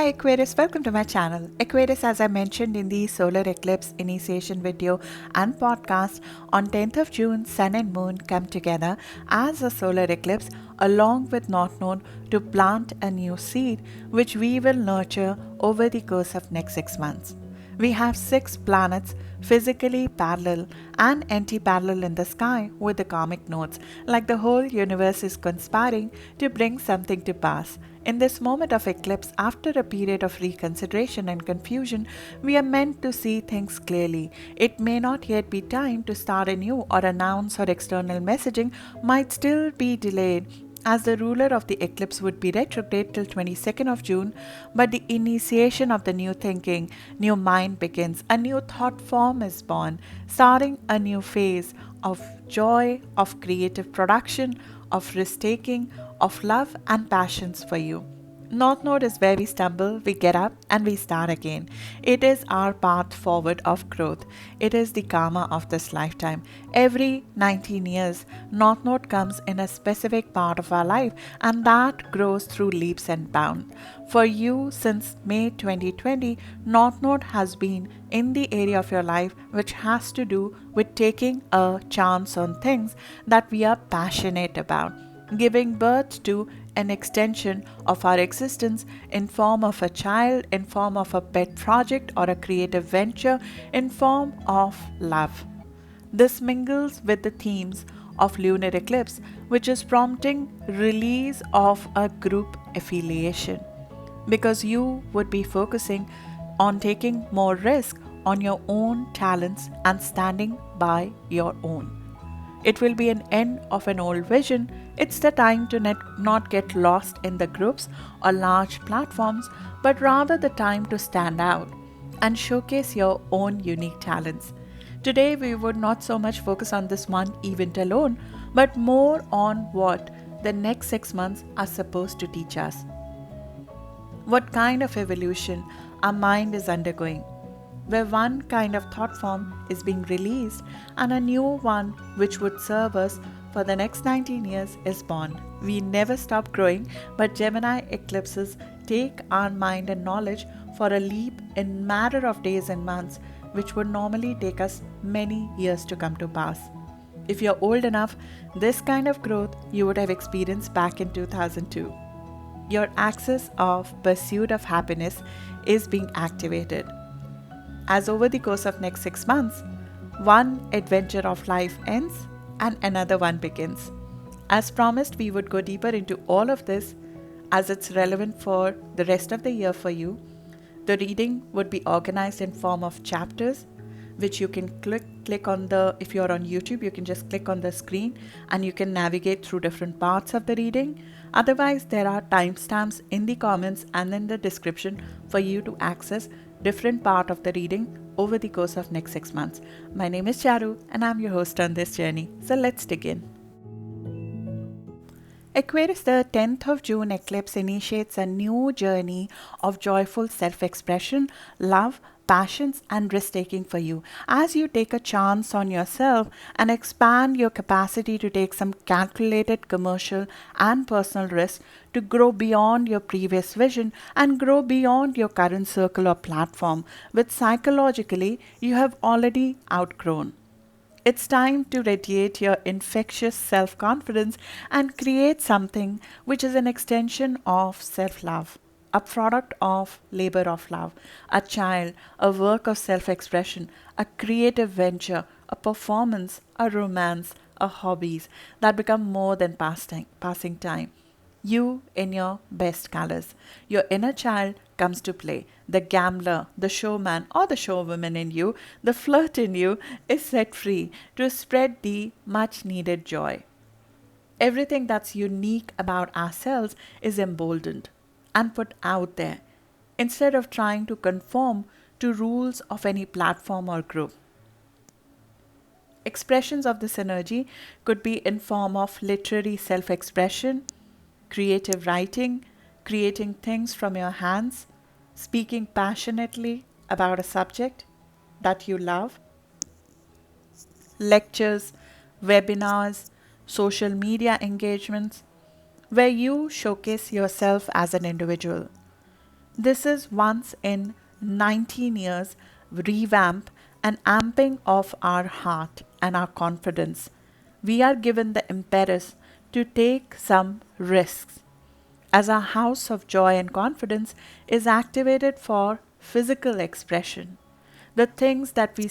Hi Aquarius, welcome to my channel. Aquarius, as I mentioned in the Solar Eclipse Initiation video and podcast, on 10th of June, Sun and Moon come together as a solar eclipse along with North Node to plant a new seed which we will nurture over the course of next 6 months. We have 6 planets physically parallel and anti-parallel in the sky with the karmic nodes, like the whole universe is conspiring to bring something to pass. In this moment of eclipse, after a period of reconsideration and confusion, we are meant to see things clearly. It may not yet be time to start anew, or announce or external messaging might still be delayed, as the ruler of the eclipse would be retrograde till 22nd of June, but the initiation of the new thinking, new mind begins, a new thought form is born, starting a new phase of joy, of creative production, of risk-taking, of love and passions for you. North Node is where we stumble, we get up and we start again. It is our path forward of growth. It is the karma of this lifetime. Every 19 years, North Node comes in a specific part of our life, and that grows through leaps and bounds. For you, since May 2020, North Node has been in the area of your life which has to do with taking a chance on things that we are passionate about, giving birth to an extension of our existence in form of a child, in form of a pet project or a creative venture, in form of love. This mingles with the themes of lunar eclipse, which is prompting release of a group affiliation, because you would be focusing on taking more risk on your own talents and standing by your own. It will be an end of an old vision. It's the time to not get lost in the groups or large platforms, but rather the time to stand out and showcase your own unique talents. Today, we would not so much focus on this one event alone, but more on what the next 6 months are supposed to teach us. What kind of evolution our mind is undergoing, where one kind of thought form is being released and a new one which would serve us for the next 19 years is born. We never stop growing, but Gemini eclipses take our mind and knowledge for a leap in matter of days and months, which would normally take us many years to come to pass. If you're old enough, this kind of growth you would have experienced back in 2002. Your axis of pursuit of happiness is being activated, as over the course of next 6 months, one adventure of life ends and another one begins. As promised, we would go deeper into all of this as it's relevant for the rest of the year for you. The reading would be organized in form of chapters, which you can click on if you're on YouTube, you can just click on the screen and you can navigate through different parts of the reading. Otherwise, there are timestamps in the comments and in the description for you to access different part of the reading over the course of next 6 months. My name is Charu and I'm your host on this journey. So let's begin. Aquarius, the 10th of June eclipse initiates a new journey of joyful self-expression, love, passions and risk-taking for you, as you take a chance on yourself and expand your capacity to take some calculated commercial and personal risks to grow beyond your previous vision and grow beyond your current circle or platform, which psychologically you have already outgrown. It's time to radiate your infectious self-confidence and create something which is an extension of self-love, a product of labor of love, a child, a work of self-expression, a creative venture, a performance, a romance, a hobbies that become more than passing time. You in your best colors. Your inner child comes to play. The gambler, the showman or the showwoman in you, the flirt in you is set free to spread the much needed joy. Everything that's unique about ourselves is emboldened and put out there, instead of trying to conform to rules of any platform or group. Expressions of this energy could be in form of literary self-expression, creative writing, creating things from your hands, speaking passionately about a subject that you love, lectures, webinars, social media engagements, where you showcase yourself as an individual. This is once in 19 years revamp and amping of our heart and our confidence. We are given the impetus to take some risks, as our house of joy and confidence is activated for physical expression. The things that we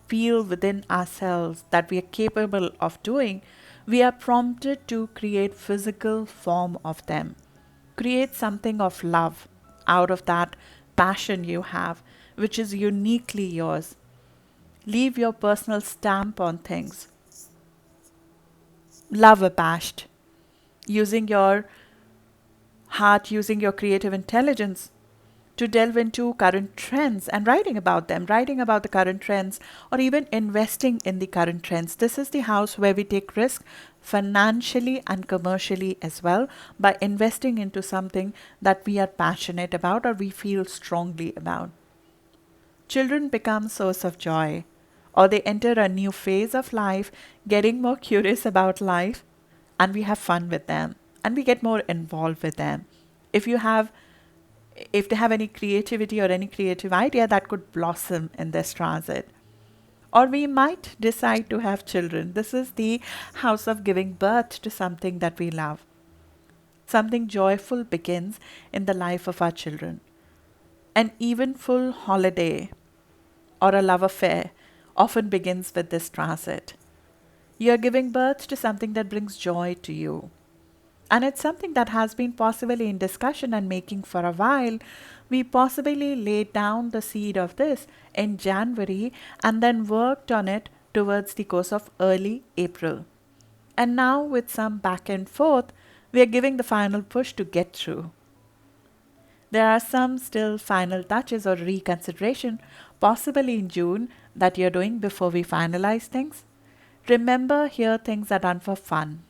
feel within ourselves that we are capable of doing, we are prompted to create physical form of them. Create something of love out of that passion you have, which is uniquely yours. Leave your personal stamp on things. Love abashed. Using your heart, using your creative intelligence to delve into current trends and writing about them, writing about the current trends, or even investing in the current trends. This is the house where we take risk financially and commercially as well by investing into something that we are passionate about or we feel strongly about. Children become source of joy, or they enter a new phase of life, getting more curious about life, and we have fun with them and we get more involved with them. If you have if they have any creativity or any creative idea, that could blossom in this transit. Or we might decide to have children. This is the house of giving birth to something that we love. Something joyful begins in the life of our children. An eventful holiday or a love affair often begins with this transit. You're giving birth to something that brings joy to you. And it's something that has been possibly in discussion and making for a while. We possibly laid down the seed of this in January and then worked on it towards the course of early April. And now, with some back and forth, we are giving the final push to get through. There are some still final touches or reconsideration, possibly in June, that you're doing before we finalize things. Remember, here things are done for fun,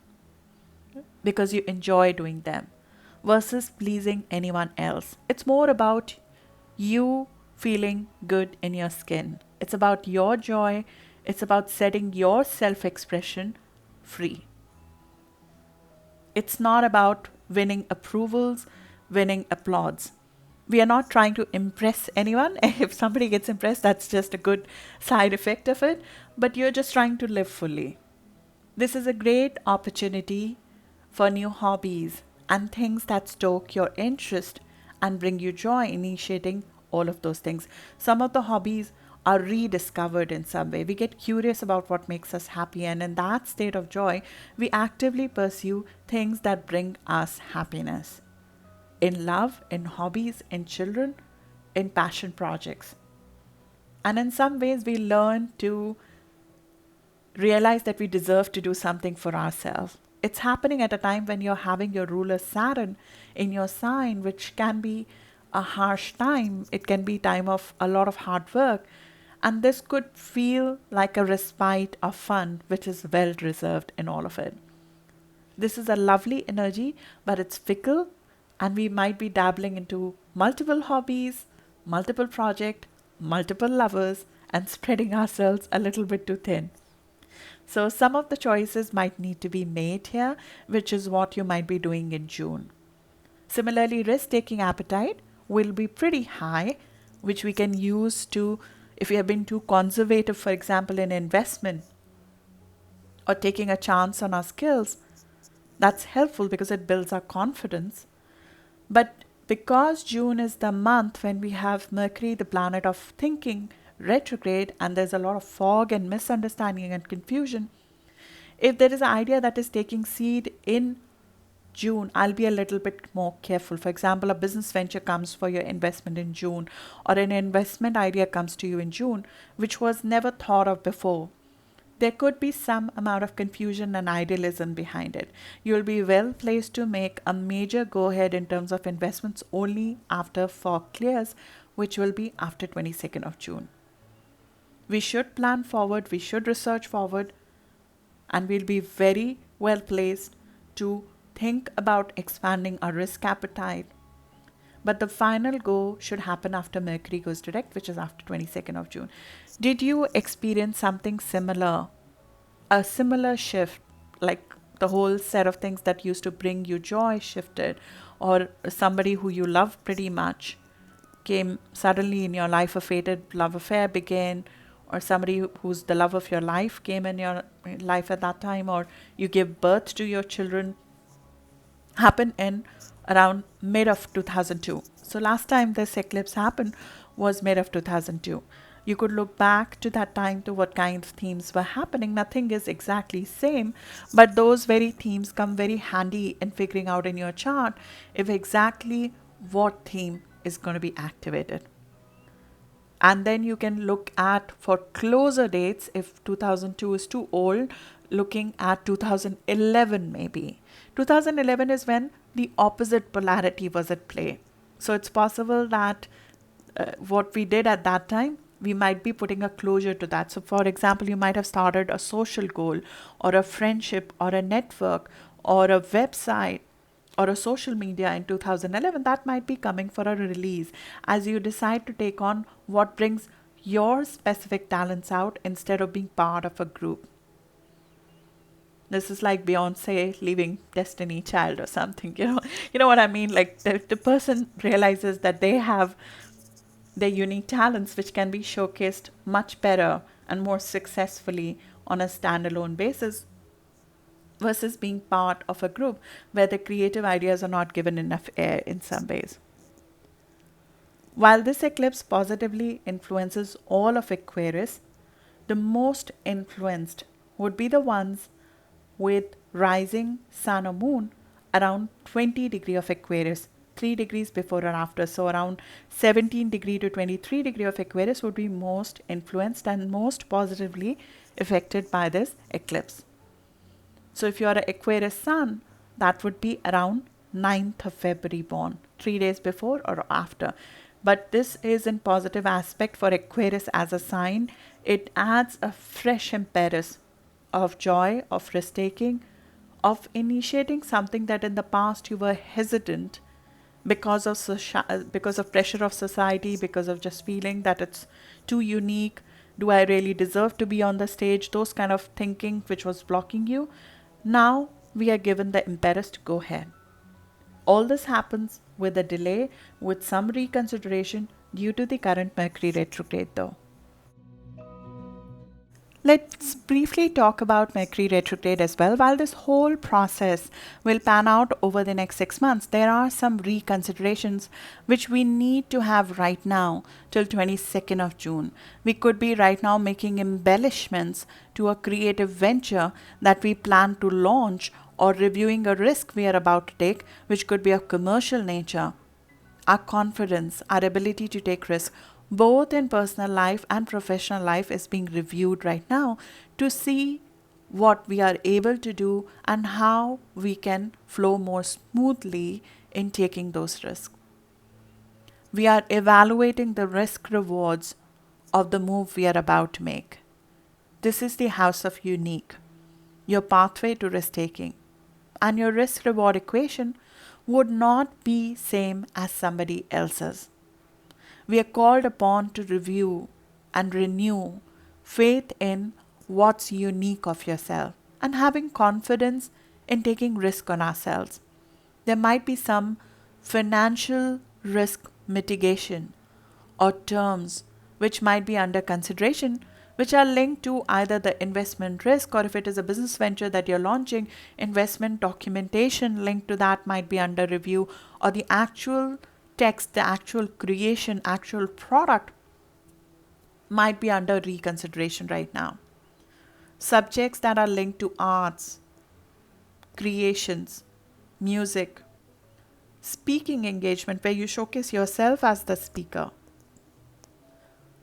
because you enjoy doing them versus pleasing anyone else. It's more about you feeling good in your skin. It's about your joy. It's about setting your self-expression free. It's not about winning approvals, winning applause. We are not trying to impress anyone. If somebody gets impressed, that's just a good side effect of it. But you're just trying to live fully. This is a great opportunity for new hobbies and things that stoke your interest and bring you joy, initiating all of those things. Some of the hobbies are rediscovered in some way. We get curious about what makes us happy, and in that state of joy, we actively pursue things that bring us happiness. In love, in hobbies, in children, in passion projects. And in some ways, we learn to realize that we deserve to do something for ourselves. It's happening at a time when you're having your ruler Saturn in your sign, which can be a harsh time. It can be time of a lot of hard work. And this could feel like a respite of fun, which is well reserved in all of it. This is a lovely energy, but it's fickle, and we might be dabbling into multiple hobbies, multiple projects, multiple lovers, and spreading ourselves a little bit too thin. So some of the choices might need to be made here, which is what you might be doing in June. Similarly, risk-taking appetite will be pretty high, which we can use to, if we have been too conservative, for example, in investment or taking a chance on our skills, that's helpful because it builds our confidence. But because June is the month when we have Mercury, the planet of thinking, retrograde, and there's a lot of fog and misunderstanding and confusion, if there is an idea that is taking seed in June, I'll be a little bit more careful. For example, a business venture comes for your investment in June, or an investment idea comes to you in June, which was never thought of before. There could be some amount of confusion and idealism behind it. You'll be well placed to make a major go-ahead in terms of investments only after fog clears, which will be after 22nd of June. We should plan forward, we should research forward, and we'll be very well placed to think about expanding our risk appetite. But the final go should happen after Mercury goes direct, which is after 22nd of June. Did you experience something similar? A similar shift, like the whole set of things that used to bring you joy shifted, or somebody who you love pretty much came suddenly in your life, a fated love affair began, or somebody who's the love of your life came in your life at that time, or you give birth to your children, happened in around mid of 2002. So last time this eclipse happened was mid of 2002. You could look back to that time to what kind of themes were happening. Nothing is exactly same, but those very themes come very handy in figuring out in your chart if exactly what theme is going to be activated. And then you can look at, for closer dates, if 2002 is too old, looking at 2011 maybe. 2011 is when the opposite polarity was at play. So it's possible that what we did at that time, we might be putting a closure to that. So for example, you might have started a social goal or a friendship or a network or a website or a social media in 2011. That might be coming for a release as you decide to take on what brings your specific talents out instead of being part of a group. This is like Beyonce leaving Destiny Child or something, you know what I mean? Like the person realizes that they have their unique talents which can be showcased much better and more successfully on a standalone basis versus being part of a group where the creative ideas are not given enough air in some ways. While this eclipse positively influences all of Aquarius, the most influenced would be the ones with rising sun or moon around 20 degree of Aquarius, 3 degrees before or after. So around 17 degree to 23 degree of Aquarius would be most influenced and most positively affected by this eclipse. So if you are an Aquarius sun, that would be around 9th of February born, 3 days before or after. But this is in positive aspect for Aquarius as a sign. It adds a fresh impetus of joy, of risk-taking, of initiating something that in the past you were hesitant because of pressure of society, because of just feeling that it's too unique. Do I really deserve to be on the stage? Those kind of thinking which was blocking you. Now we are given the impetus to go ahead. All this happens with a delay, with some reconsideration due to the current Mercury retrograde though. Let's briefly talk about Mercury retrograde as well. While this whole process will pan out over the next 6 months, there are some reconsiderations which we need to have right now till 22nd of June. We could be right now making embellishments to a creative venture that we plan to launch, or reviewing a risk we are about to take, which could be of commercial nature. Our confidence, our ability to take risks, both in personal life and professional life, is being reviewed right now to see what we are able to do and how we can flow more smoothly in taking those risks. We are evaluating the risk rewards of the move we are about to make. This is the house of unique, your pathway to risk taking, and your risk reward equation would not be same as somebody else's. We are called upon to review and renew faith in what's unique of yourself and having confidence in taking risk on ourselves. There might be some financial risk mitigation or terms which might be under consideration, which are linked to either the investment risk, or if it is a business venture that you're launching, investment documentation linked to that might be under review, or the actual text, the actual creation, actual product might be under reconsideration right now. Subjects that are linked to arts, creations, music, speaking engagement where you showcase yourself as the speaker,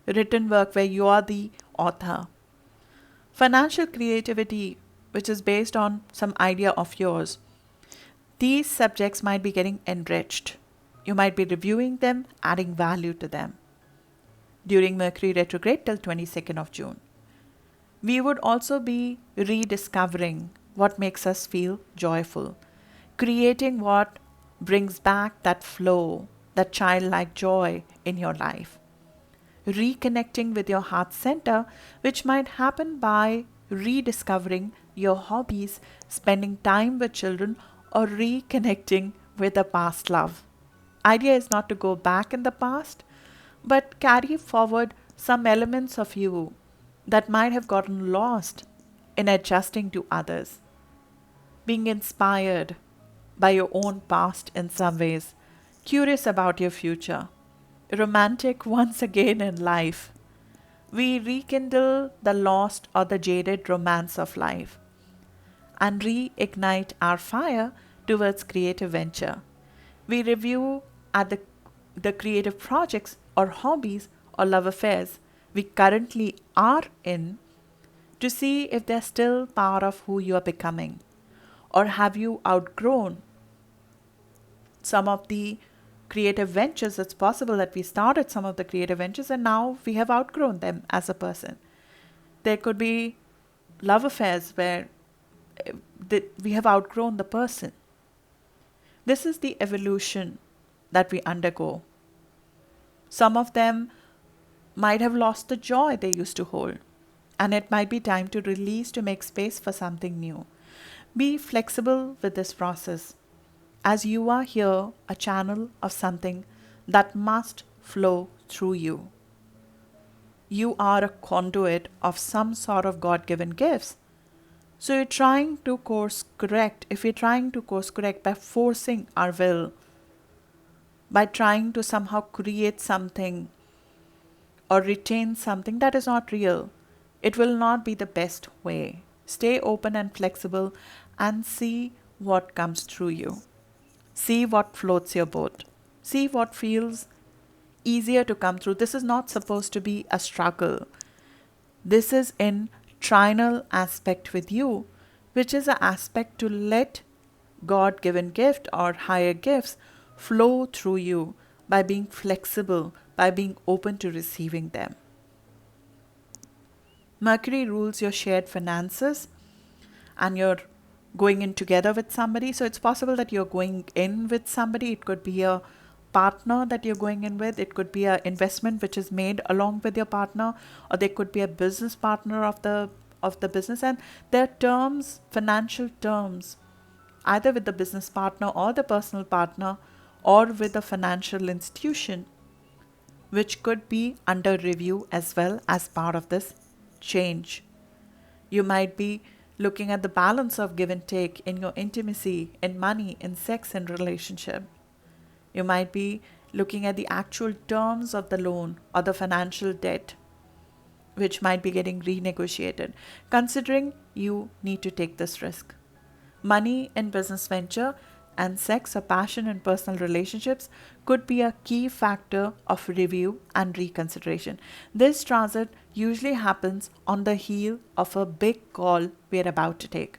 written work where you are the author, financial creativity which is based on some idea of yours. These subjects might be getting enriched. You might be reviewing them, adding value to them during Mercury retrograde till 22nd of June. We would also be rediscovering what makes us feel joyful, creating what brings back that flow, that childlike joy in your life. Reconnecting with your heart center, which might happen by rediscovering your hobbies, spending time with children, or reconnecting with a past love. Idea is not to go back in the past, but carry forward some elements of you that might have gotten lost in adjusting to others, being inspired by your own past in some ways, curious about your future, romantic once again in life. We rekindle the lost or the jaded romance of life and reignite our fire towards creative venture. We review at the creative projects or hobbies or love affairs we currently are in to see if they're still part of who you are becoming, or have you outgrown some of the creative ventures. It's possible that we started some of the creative ventures and now we have outgrown them as a person. There could be love affairs where we have outgrown the person. This is the evolution that we undergo. Some of them might have lost the joy they used to hold, and it might be time to release to make space for something new. Be flexible with this process, as you are here a channel of something that must flow through you. You are a conduit of some sort of God-given gifts. So you're trying to course correct. If you're trying to course correct by forcing our will, by trying to somehow create something or retain something that is not real, it will not be the best way. Stay open and flexible and see what comes through you. See what floats your boat. See what feels easier to come through. This is not supposed to be a struggle. This is in trinal aspect with you, which is an aspect to let God-given gift or higher gifts flow through you by being flexible, by being open to receiving them. Mercury rules your shared finances and you're going in together with somebody. So it's possible that you're going in with somebody. It could be a partner that you're going in with. It could be an investment which is made along with your partner, or there could be a business partner of the business, and there are terms, financial terms, either with the business partner or the personal partner or with a financial institution, which could be under review as well as part of this change. You might be looking at the balance of give and take in your intimacy, in money, in sex, and relationship. You might be looking at the actual terms of the loan or the financial debt, which might be getting renegotiated, considering you need to take this risk. Money in business venture and sex or passion in personal relationships could be a key factor of review and reconsideration. This transit usually happens on the heel of a big call we're about to take.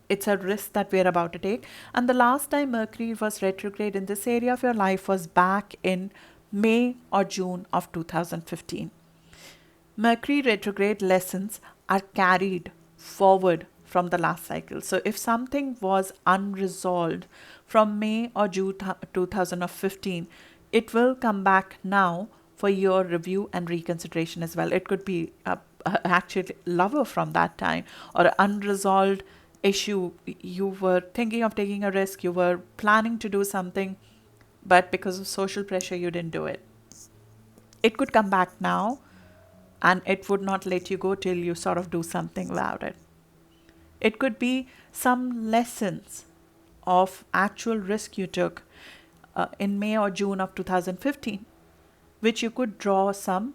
It's a risk that we're about to take. And the last time Mercury was retrograde in this area of your life was back in May or June of 2015. Mercury retrograde lessons are carried forward from the last cycle. So if something was unresolved from May or June 2015, it will come back now for your review and reconsideration as well. It could be actually lover from that time, or an unresolved issue. You were thinking of taking a risk, you were planning to do something, but because of social pressure, you didn't do it. It could come back now, and it would not let you go till you sort of do something about it. It could be some lessons of actual risk you took in May or June of 2015, which you could draw some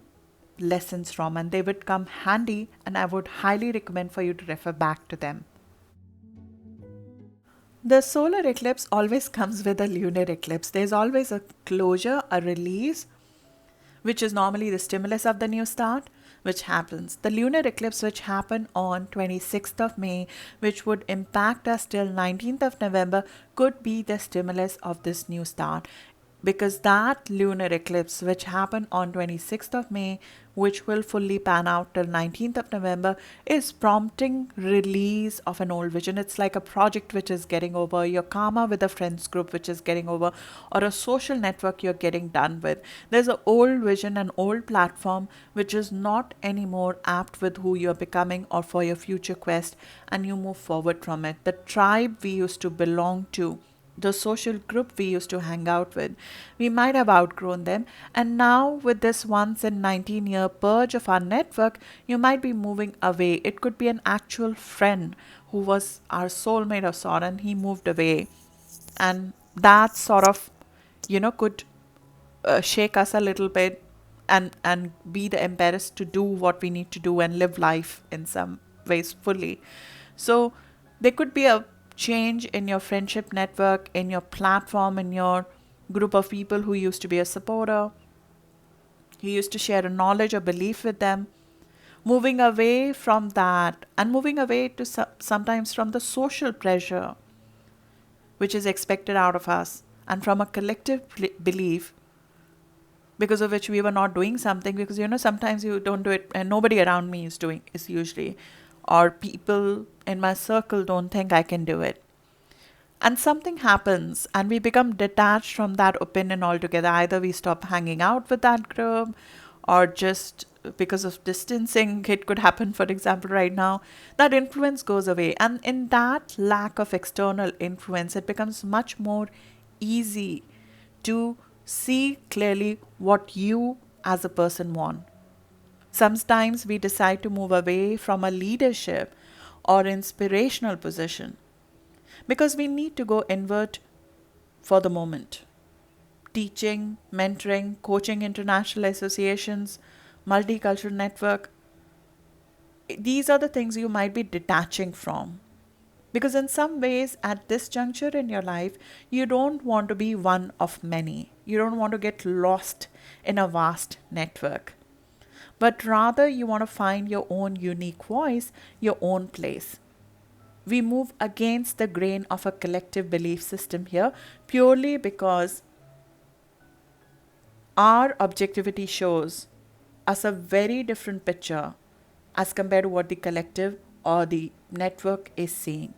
lessons from, and they would come handy, and I would highly recommend for you to refer back to them. The solar eclipse always comes with a lunar eclipse. There's always a closure, a release, which is normally the stimulus of the new start, which happens. The lunar eclipse, which happened on 26th of May, which would impact us till 19th of November, could be the stimulus of this new start. Because that lunar eclipse, which happened on 26th of May, which will fully pan out till 19th of November, is prompting release of an old vision. It's like a project which is getting over, your karma with a friends group which is getting over, or a social network you're getting done with. There's an old vision, an old platform which is not anymore apt with who you're becoming or for your future quest, and you move forward from it. The tribe we used to belong to the social group we used to hang out with. We might have outgrown them. And now, with this once in 19-year purge of our network, you might be moving away. It could be an actual friend who was our soulmate of sort, and he moved away. And that sort of, could shake us a little bit and be the impetus to do what we need to do and live life in some ways fully. So there could be a change in your friendship network, in your platform, in your group of people who used to be a supporter, who used to share a knowledge or belief with them. Moving away from that and moving away to sometimes from the social pressure which is expected out of us, and from a collective belief because of which we were not doing something, because sometimes you don't do it and nobody around me is usually, or people in my circle don't think I can do it. And something happens and we become detached from that opinion altogether. Either we stop hanging out with that group, or just because of distancing, it could happen, for example, right now, that influence goes away. And in that lack of external influence, it becomes much more easy to see clearly what you as a person want. Sometimes we decide to move away from a leadership or inspirational position because we need to go inward for the moment. Teaching, mentoring, coaching international associations, multicultural network, these are the things you might be detaching from. Because in some ways, at this juncture in your life, you don't want to be one of many. You don't want to get lost in a vast network. But rather, you want to find your own unique voice, your own place. We move against the grain of a collective belief system here purely because our objectivity shows us a very different picture as compared to what the collective or the network is seeing.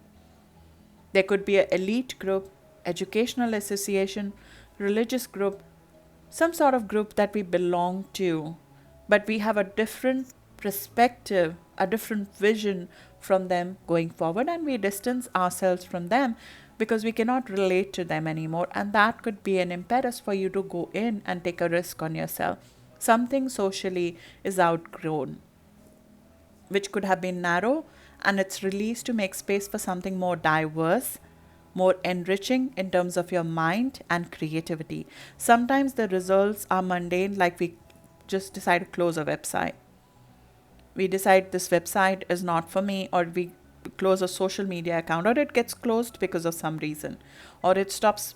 There could be an elite group, educational association, religious group, some sort of group that we belong to, but we have a different perspective, a different vision from them going forward, and we distance ourselves from them because we cannot relate to them anymore. And that could be an impetus for you to go in and take a risk on yourself. Something socially is outgrown, which could have been narrow, and it's released to make space for something more diverse, more enriching in terms of your mind and creativity. Sometimes the results are mundane, like we just decide to close a website. We decide this website is not for me, or we close a social media account, or it gets closed because of some reason, or it stops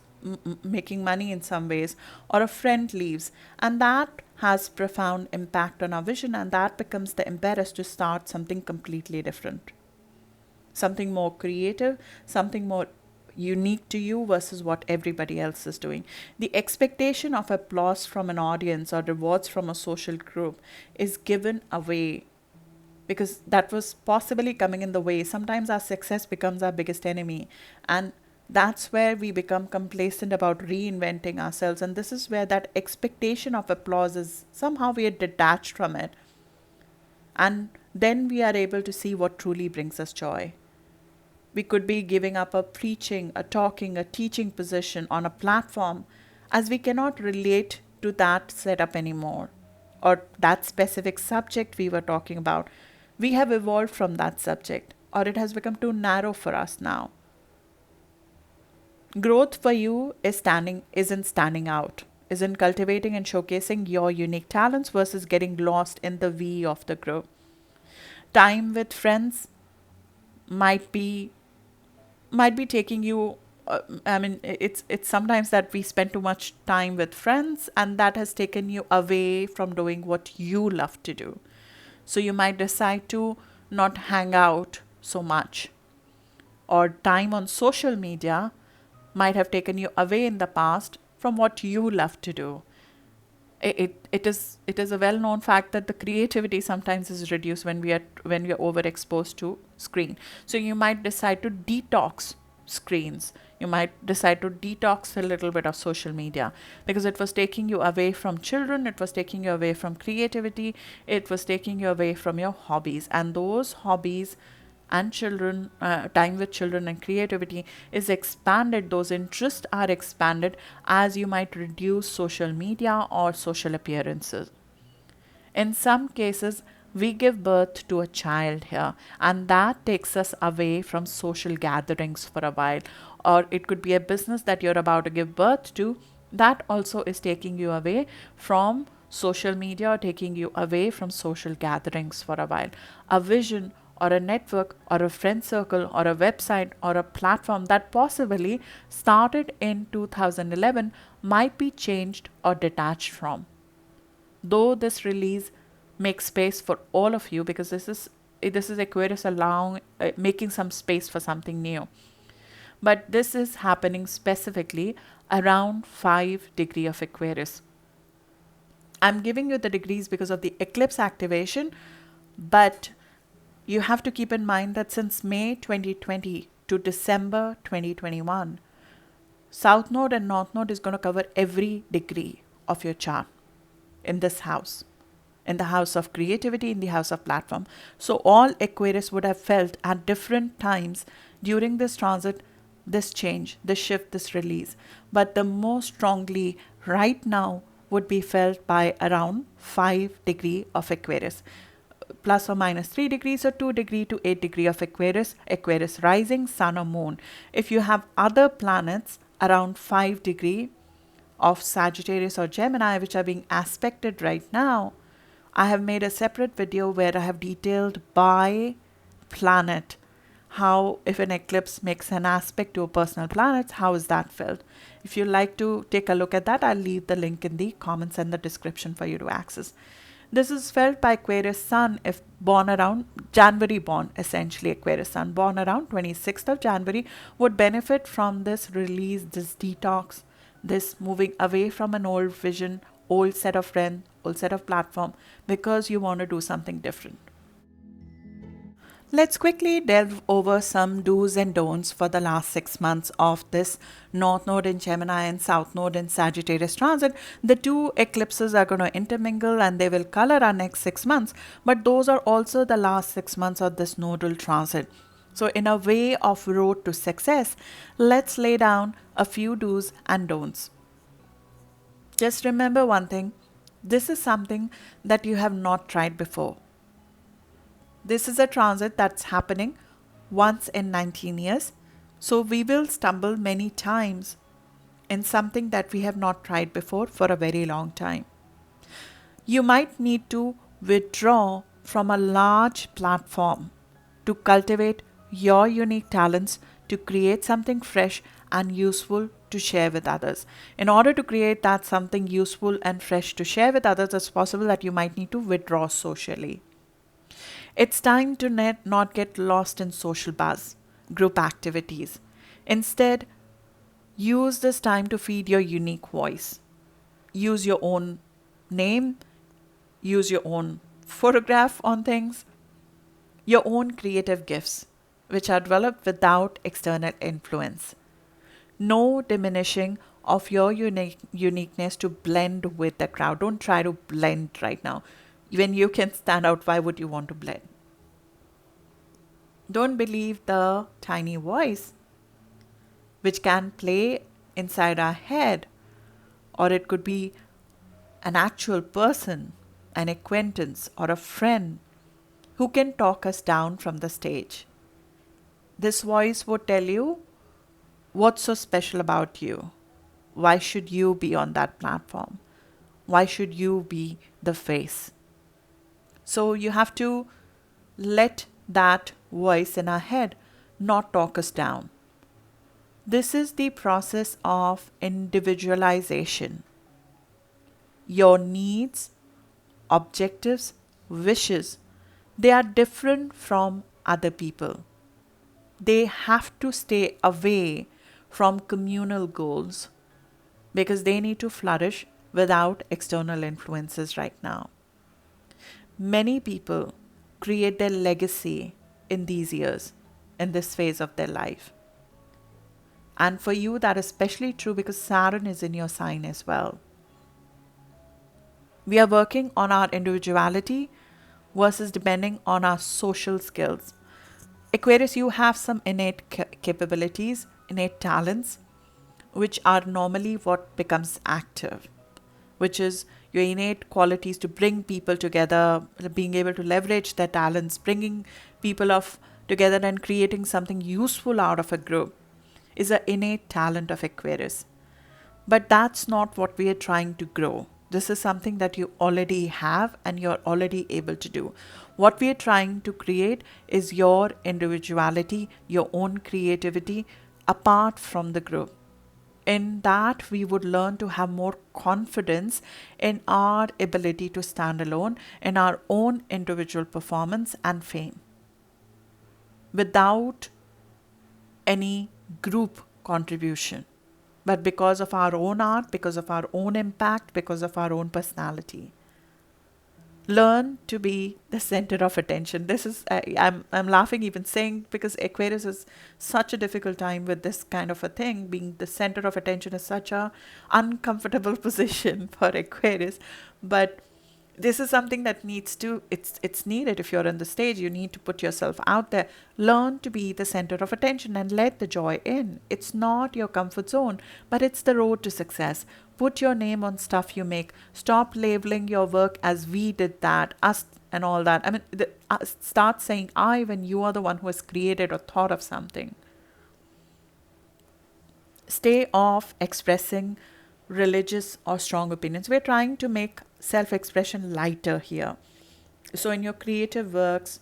making money in some ways, or a friend leaves, and that has profound impact on our vision, and that becomes the impetus to start something completely different, something more creative, something more unique to you versus what everybody else is doing. The expectation of applause from an audience or rewards from a social group is given away because that was possibly coming in the way. Sometimes our success becomes our biggest enemy, and that's where we become complacent about reinventing ourselves. And this is where that expectation of applause is somehow we are detached from it. And then we are able to see what truly brings us joy. We could be giving up a preaching, a talking, a teaching position on a platform as we cannot relate to that setup anymore, or that specific subject we were talking about. We have evolved from that subject, or it has become too narrow for us now. Growth for you isn't standing out, isn't cultivating and showcasing your unique talents versus getting lost in the we of the group. Time with friends might be taking you. It's sometimes that we spend too much time with friends, and that has taken you away from doing what you love to do. So you might decide to not hang out so much, or time on social media might have taken you away in the past from what you love to do. It is a well-known fact that the creativity sometimes is reduced when we are overexposed to screen. So you might decide to detox screens. You might decide to detox a little bit of social media because it was taking you away from children, it was taking you away from creativity, it was taking you away from your hobbies. And those hobbies and children, time with children and creativity is expanded. Those interests are expanded as you might reduce social media or social appearances. In some cases, we give birth to a child here, and that takes us away from social gatherings for a while. Or it could be a business that you're about to give birth to, that also is taking you away from social media or taking you away from social gatherings for a while. A vision or a network or a friend circle or a website or a platform that possibly started in 2011 might be changed or detached from. Though this release makes space for all of you, because this is Aquarius allowing making some space for something new, but this is happening specifically around 5 degree of Aquarius. I'm giving you the degrees because of the eclipse activation, but you have to keep in mind that since May 2020 to December 2021, South Node and North Node is going to cover every degree of your chart in this house, in the house of creativity, in the house of platform. So all Aquarius would have felt at different times during this transit, this change, this shift, this release. But the most strongly right now would be felt by around 5 degree of Aquarius, plus or minus 3 degrees or 2 degree to 8 degree of Aquarius, Aquarius rising, sun or moon. If you have other planets around 5 degree of Sagittarius or Gemini, which are being aspected right now, I have made a separate video where I have detailed by planet how, if an eclipse makes an aspect to a personal planet, how is that felt. If you'd like to take a look at that, I'll leave the link in the comments and the description for you to access. This is felt by Aquarius Sun if born around January born, essentially Aquarius Sun born around 26th of January would benefit from this release, this detox, this moving away from an old vision, old set of friends, old set of platform, because you want to do something different. Let's quickly delve over some do's and don'ts for the last 6 months of this North Node in Gemini and South Node in Sagittarius transit. The two eclipses are going to intermingle and they will color our next 6 months, but those are also the last 6 months of this nodal transit. So in a way of road to success, let's lay down a few do's and don'ts. Just remember one thing, this is something that you have not tried before. This is a transit that's happening once in 19 years. So we will stumble many times in something that we have not tried before for a very long time. You might need to withdraw from a large platform to cultivate your unique talents, to create something fresh and useful to share with others. In order to create that something useful and fresh to share with others, it's possible that you might need to withdraw socially. It's time to not get lost in social buzz, group activities. Instead, use this time to feed your unique voice. Use your own name, use your own photograph on things, your own creative gifts, which are developed without external influence. No diminishing of your uniqueness to blend with the crowd. Don't try to blend right now. When you can stand out, why would you want to blend? Don't believe the tiny voice, which can play inside our head, or it could be an actual person, an acquaintance, or a friend who can talk us down from the stage. This voice would tell you, what's so special about you? Why should you be on that platform? Why should you be the face? So you have to let that voice in our head not talk us down. This is the process of individualization. Your needs, objectives, wishes, they are different from other people. They have to stay away from communal goals because they need to flourish without external influences right now. Many people create their legacy in these years, in this phase of their life. And for you, that is especially true because Saturn is in your sign as well. We are working on our individuality versus depending on our social skills. Aquarius, you have some innate capabilities, innate talents, which are normally what becomes active, which is your innate qualities to bring people together, being able to leverage their talents, bringing people of together and creating something useful out of a group is an innate talent of Aquarius. But that's not what we are trying to grow. This is something that you already have and you're already able to do. What we are trying to create is your individuality, your own creativity apart from the group. In that, we would learn to have more confidence in our ability to stand alone in our own individual performance and fame without any group contribution, but because of our own art, because of our own impact, because of our own personality. Learn to be the center of attention. This is, I'm laughing even saying, because Aquarius is such a difficult time with this kind of a thing. Being the center of attention is such a uncomfortable position for Aquarius. But this is something that it's needed. If you're on the stage, you need to put yourself out there. Learn to be the center of attention and let the joy in. It's not your comfort zone, but it's the road to success. Put your name on stuff you make. Stop labeling your work as we did that, us and all that. I mean, start saying I when you are the one who has created or thought of something. Stay off expressing religious or strong opinions. We're trying to make self-expression lighter here. So in your creative works,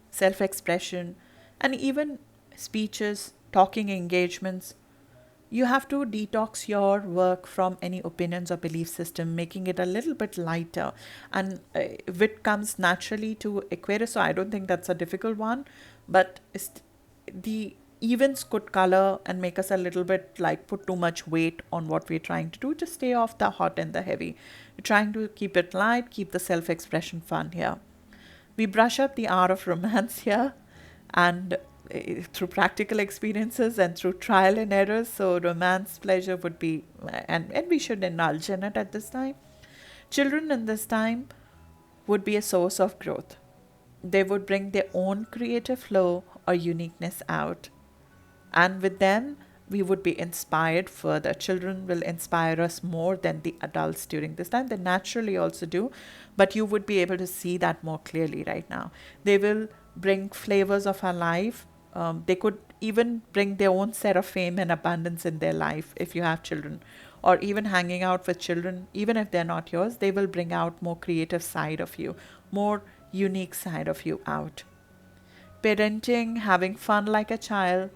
self-expression, and even speeches, talking engagements, you have to detox your work from any opinions or belief system, making it a little bit lighter. And it comes naturally to Aquarius, so I don't think that's a difficult one. But the events could color and make us a little bit like put too much weight on what we're trying to do. Just stay off the hot and the heavy. We're trying to keep it light, keep the self-expression fun here. We brush up the art of romance here, and through practical experiences and through trial and errors. So romance pleasure would be, and we should indulge in it at this time. Children in this time would be a source of growth. They would bring their own creative flow or uniqueness out. And with them, we would be inspired further. Children will inspire us more than the adults during this time. They naturally also do, but you would be able to see that more clearly right now. They will bring flavors of our life. They could even bring their own set of fame and abundance in their life if you have children, or even hanging out with children, even if they're not yours, they will bring out more creative side of you, more unique side of you out. Parenting, having fun like a child,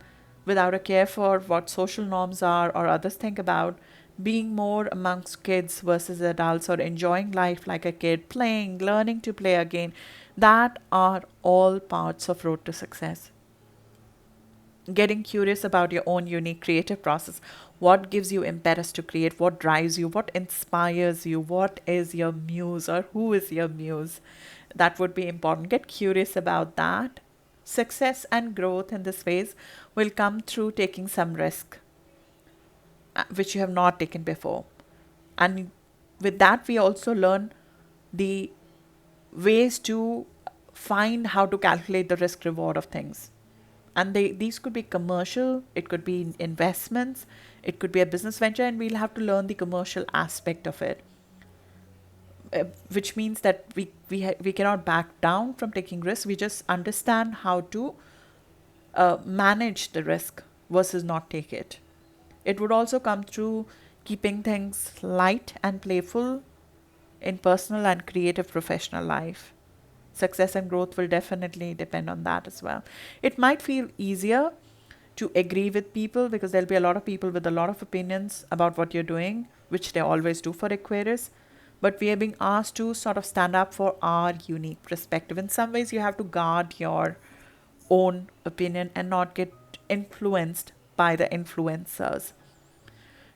without a care for what social norms are or others think about, being more amongst kids versus adults, or enjoying life like a kid, playing, learning to play again, that are all parts of road to success. Getting curious about your own unique creative process. What gives you impetus to create? What drives you? What inspires you? What is your muse, or who is your muse? That would be important. Get curious about that. Success and growth in this phase will come through taking some risk, which you have not taken before. And with that, we also learn the ways to find how to calculate the risk reward of things. And these could be commercial, it could be investments, it could be a business venture, and we'll have to learn the commercial aspect of it. Which means that we cannot back down from taking risks. We just understand how to manage the risk versus not take it. It would also come through keeping things light and playful in personal and creative professional life. Success and growth will definitely depend on that as well. It might feel easier to agree with people because there'll be a lot of people with a lot of opinions about what you're doing, which they always do for Aquarius. But we are being asked to sort of stand up for our unique perspective. In some ways, you have to guard your own opinion and not get influenced by the influencers.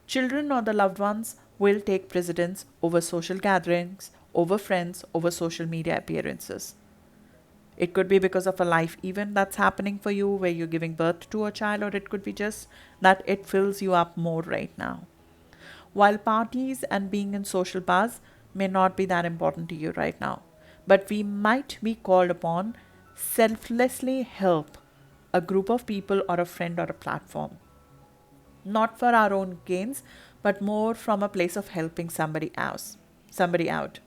Children or the loved ones will take precedence over social gatherings, over friends, over social media appearances. It could be because of a life event that's happening for you where you're giving birth to a child, or it could be just that it fills you up more right now. While parties and being in social bars may not be that important to you right now, but we might be called upon selflessly help a group of people or a friend or a platform. Not for our own gains, but more from a place of helping somebody out.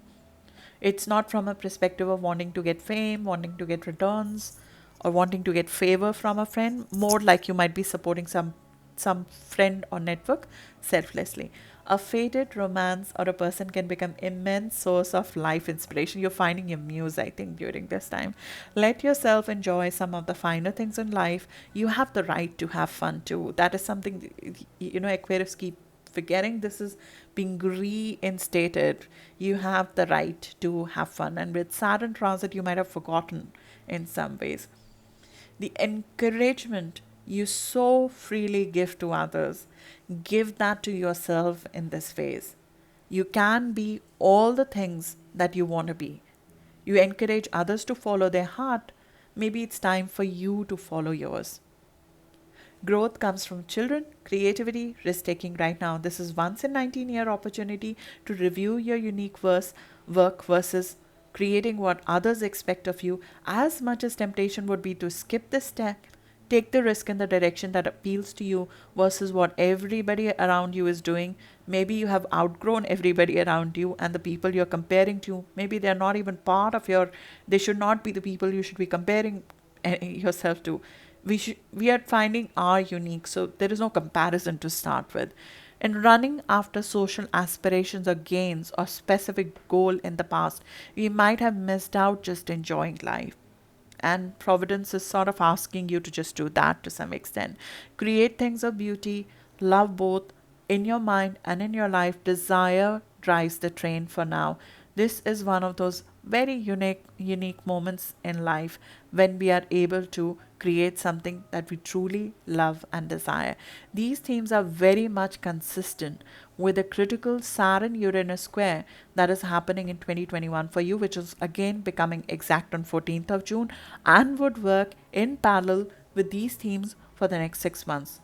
It's not from a perspective of wanting to get fame, wanting to get returns, or wanting to get favor from a friend. More like you might be supporting some friend or network selflessly. A fated romance or a person can become immense source of life inspiration. You're finding your muse, I think, during this time. Let yourself enjoy some of the finer things in life. You have the right to have fun too. That is something, Aquarius keep forgetting. This is being reinstated. You have the right to have fun. And with Saturn transit, you might have forgotten in some ways. The encouragement you so freely give to others, give that to yourself in this phase. You can be all the things that you want to be. You encourage others to follow their heart. Maybe it's time for you to follow yours. Growth comes from children, creativity, risk-taking right now. This is once in 19-year opportunity to review your unique work versus creating what others expect of you. As much as temptation would be to skip this step, take the risk in the direction that appeals to you versus what everybody around you is doing. Maybe you have outgrown everybody around you, and the people you're comparing to, maybe they're not even part of they should not be the people you should be comparing yourself to. We are finding our unique, so there is no comparison to start with. In running after social aspirations or gains or specific goal in the past, we might have missed out just enjoying life. And Providence is sort of asking you to just do that to some extent. Create things of beauty, love both in your mind and in your life. Desire drives the train for now. This is one of those very unique moments in life when we are able to create something that we truly love and desire. These themes are very much consistent with the critical Saturn-Uranus square that is happening in 2021 for you, which is again becoming exact on 14th of June and would work in parallel with these themes for the next 6 months.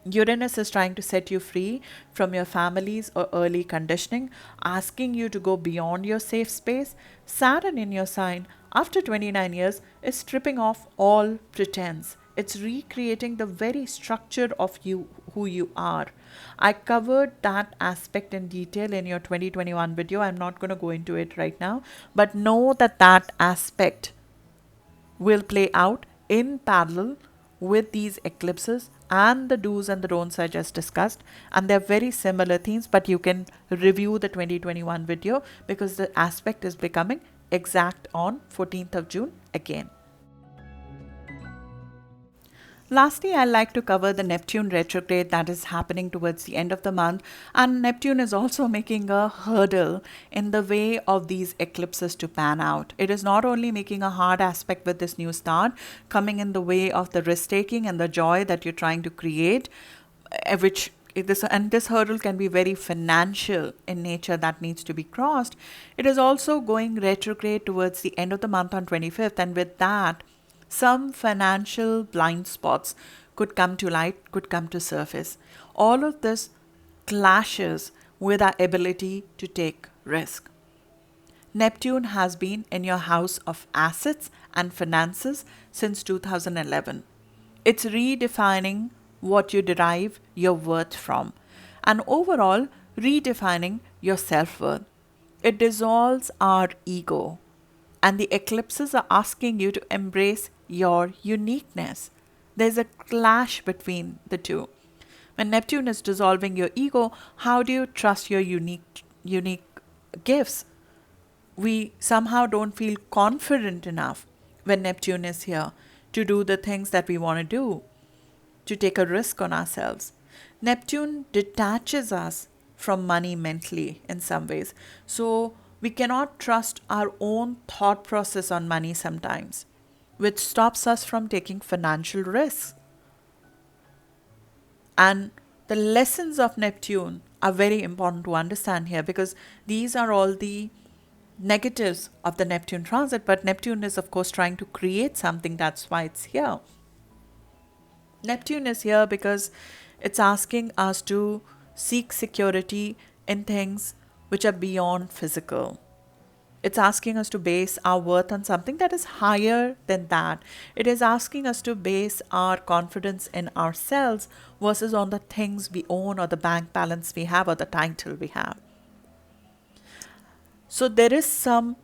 Uranus is trying to set you free from your family's or early conditioning, asking you to go beyond your safe space. Saturn in your sign, after 29 years, is stripping off all pretense. It's recreating the very structure of you, who you are. I covered that aspect in detail in your 2021 video. I'm not going to go into it right now, but know that that aspect will play out in parallel with these eclipses and the do's and the don'ts I just discussed. And they're very similar themes, but you can review the 2021 video because the aspect is becoming exact on 14th of June again. Lastly, I'd like to cover the Neptune retrograde that is happening towards the end of the month. And Neptune is also making a hurdle in the way of these eclipses to pan out. It is not only making a hard aspect with this new start, coming in the way of the risk-taking and the joy that you're trying to create, this hurdle can be very financial in nature that needs to be crossed. It is also going retrograde towards the end of the month on 25th, and with that, some financial blind spots could come to light, could come to surface. All of this clashes with our ability to take risk. Neptune has been in your house of assets and finances since 2011. It's redefining what you derive your worth from, and overall redefining your self-worth. It dissolves our ego, and the eclipses are asking you to embrace your uniqueness. There's a clash between the two. When Neptune is dissolving your ego, how do you trust your unique gifts? We somehow don't feel confident enough when Neptune is here to do the things that we want to do, to take a risk on ourselves. Neptune detaches us from money mentally in some ways. So we cannot trust our own thought process on money sometimes, which stops us from taking financial risks. And the lessons of Neptune are very important to understand here, because these are all the negatives of the Neptune transit, but Neptune is of course trying to create something. That's why it's here. Neptune is here because it's asking us to seek security in things which are beyond physical. It's asking us to base our worth on something that is higher than that. It is asking us to base our confidence in ourselves versus on the things we own or the bank balance we have or the title we have. So there is some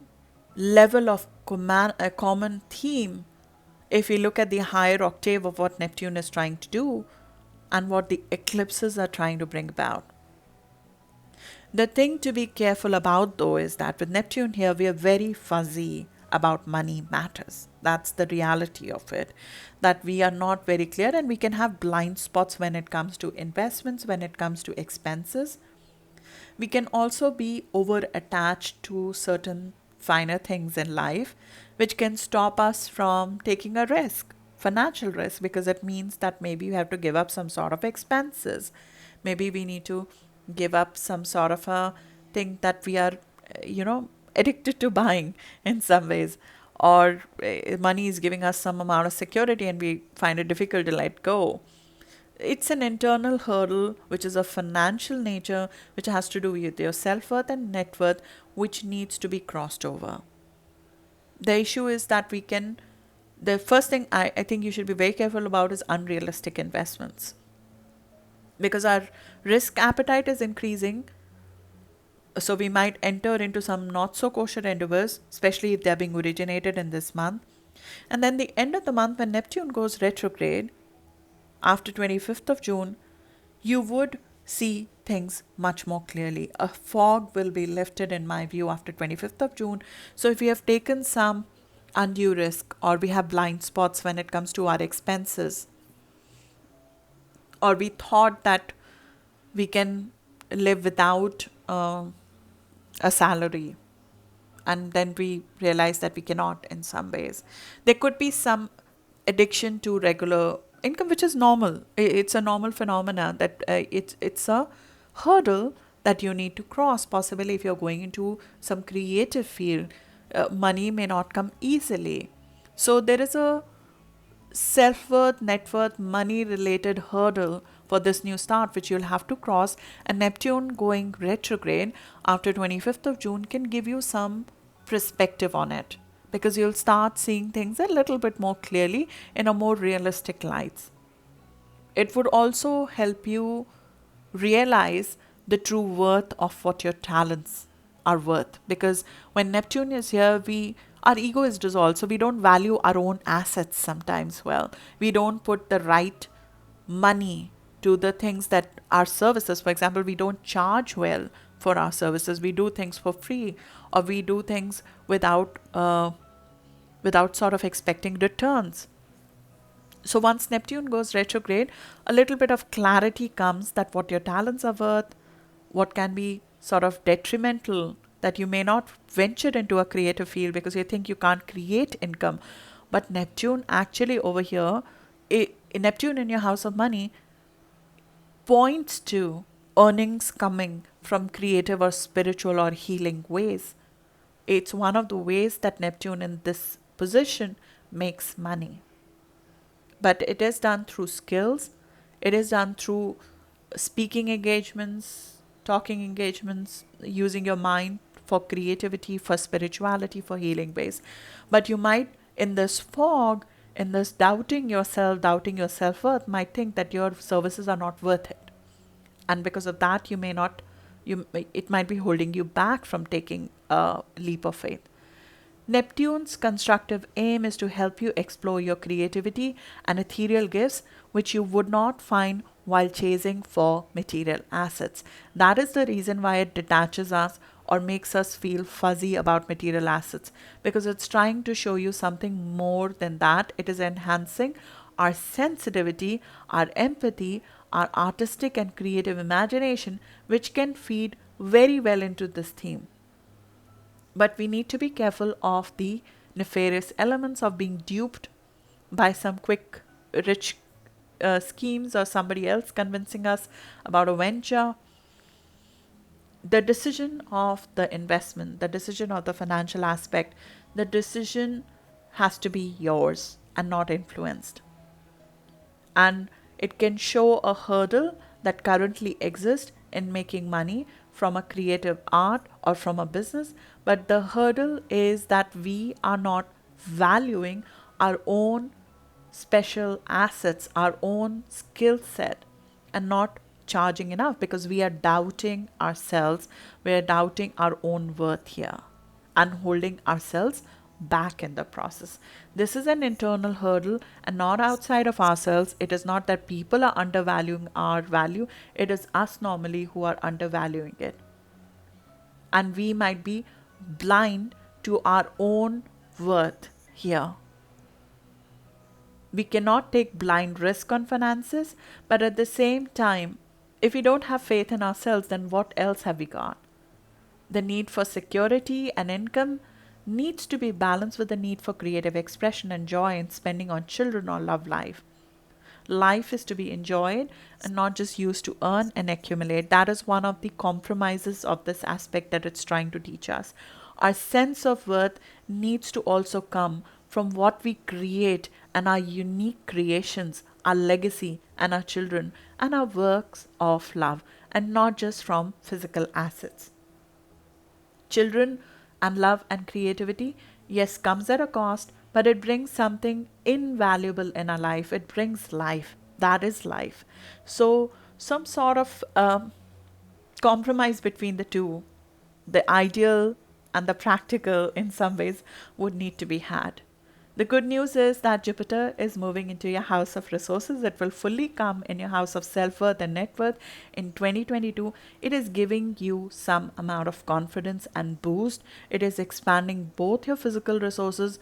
level of a common theme if we look at the higher octave of what Neptune is trying to do and what the eclipses are trying to bring about. The thing to be careful about, though, is that with Neptune here, we are very fuzzy about money matters. That's the reality of it, that we are not very clear, and we can have blind spots when it comes to investments, when it comes to expenses. We can also be over attached to certain finer things in life, which can stop us from taking a risk, financial risk, because it means that maybe you have to give up some sort of expenses. Maybe we need to give up some sort of a thing that we are, addicted to buying in some ways, or money is giving us some amount of security and we find it difficult to let go. It's an internal hurdle, which is of financial nature, which has to do with your self-worth and net worth, which needs to be crossed over. The issue is that the first thing I think you should be very careful about is unrealistic investments. Because our risk appetite is increasing, so we might enter into some not so kosher endeavors, especially if they're being originated in this month. And then the end of the month, when Neptune goes retrograde, after 25th of June, you would see things much more clearly. A fog will be lifted, in my view, after 25th of June. So if we have taken some undue risk, or we have blind spots when it comes to our expenses, or we thought that we can live without a salary, and then we realize that we cannot in some ways. There could be some addiction to regular income, which is normal. It's a normal phenomena that it's a hurdle that you need to cross. Possibly if you're going into some creative field, money may not come easily. So there is a self-worth, net worth, money-related hurdle for this new start, which you'll have to cross. And Neptune going retrograde after 25th of June can give you some perspective on it, because you'll start seeing things a little bit more clearly in a more realistic light. It would also help you realize the true worth of what your talents are worth, because when Neptune is here, our ego is dissolved, so we don't value our own assets sometimes well. We don't put the right money to the things that our services, for example, we don't charge well for our services. We do things for free, or we do things without sort of expecting returns. So once Neptune goes retrograde, a little bit of clarity comes that what your talents are worth, what can be sort of detrimental, that you may not venture into a creative field because you think you can't create income. But Neptune actually over here, Neptune in your house of money points to earnings coming from creative or spiritual or healing ways. It's one of the ways that Neptune in this position makes money. But it is done through skills. It is done through speaking engagements, talking engagements, using your mind for creativity, for spirituality, for healing ways. But you might, in this fog, in this doubting yourself, doubting your self-worth, might think that your services are not worth it. And because of that, it might be holding you back from taking a leap of faith. Neptune's constructive aim is to help you explore your creativity and ethereal gifts, which you would not find while chasing for material assets. That is the reason why it detaches us or makes us feel fuzzy about material assets, because it's trying to show you something more than that. It is enhancing our sensitivity, our empathy, our artistic and creative imagination, which can feed very well into this theme. But we need to be careful of the nefarious elements of being duped by some quick, rich schemes, or somebody else convincing us about a venture. The decision of the investment, the decision of the financial aspect, the decision has to be yours and not influenced. And it can show a hurdle that currently exist in making money from a creative art or from a business, but the hurdle is that we are not valuing our own special assets, our own skill set, and not charging enough because we are doubting ourselves, we are doubting our own worth here and holding ourselves back in the process. This is an internal hurdle and not outside of ourselves. It is not that people are undervaluing our value, it is us normally who are undervaluing it. And we might be blind to our own worth here. We cannot take blind risk on finances, but at the same time, if we don't have faith in ourselves, then what else have we got? The need for security and income needs to be balanced with the need for creative expression and joy in spending on children or love life. Life is to be enjoyed and not just used to earn and accumulate. That is one of the compromises of this aspect that it's trying to teach us. Our sense of worth needs to also come from what we create and our unique creations, our legacy and our children and our works of love, and not just from physical assets. Children and love and creativity, yes, comes at a cost, but it brings something invaluable in our life. It brings life. That is life. So some sort of compromise between the two, the ideal and the practical in some ways, would need to be had. The good news is that Jupiter is moving into your house of resources. It will fully come in your house of self-worth and net worth in 2022. It is giving you some amount of confidence and boost. It is expanding both your physical resources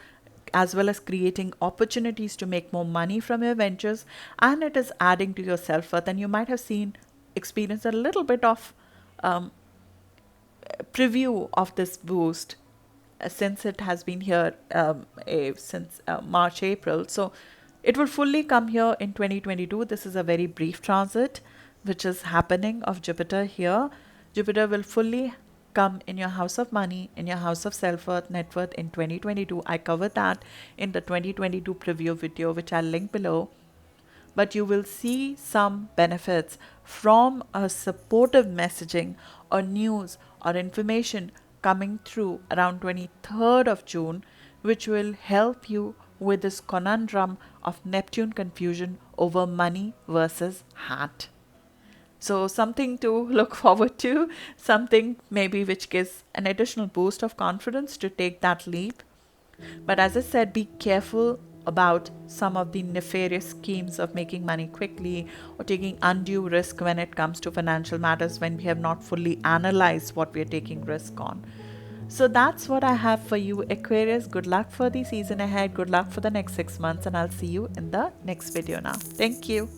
as well as creating opportunities to make more money from your ventures, and it is adding to your self-worth. And you might have experienced a little bit of preview of this boost since it has been here since March, April. So it will fully come here in 2022. This is a very brief transit which is happening of Jupiter here. Jupiter will fully come in your house of money, in your house of self-worth, net worth in 2022. I covered that in the 2022 preview video, which I'll link below. But you will see some benefits from a supportive messaging or news or information coming through around 23rd of June, which will help you with this conundrum of Neptune confusion over money versus heart. So something to look forward to, something maybe which gives an additional boost of confidence to take that leap. But as I said, be careful about some of the nefarious schemes of making money quickly or taking undue risk when it comes to financial matters when we have not fully analyzed what we are taking risk on. So that's what I have for you, Aquarius. Good luck for the season ahead. Good luck for the next 6 months, and I'll see you in the next video now. Thank you.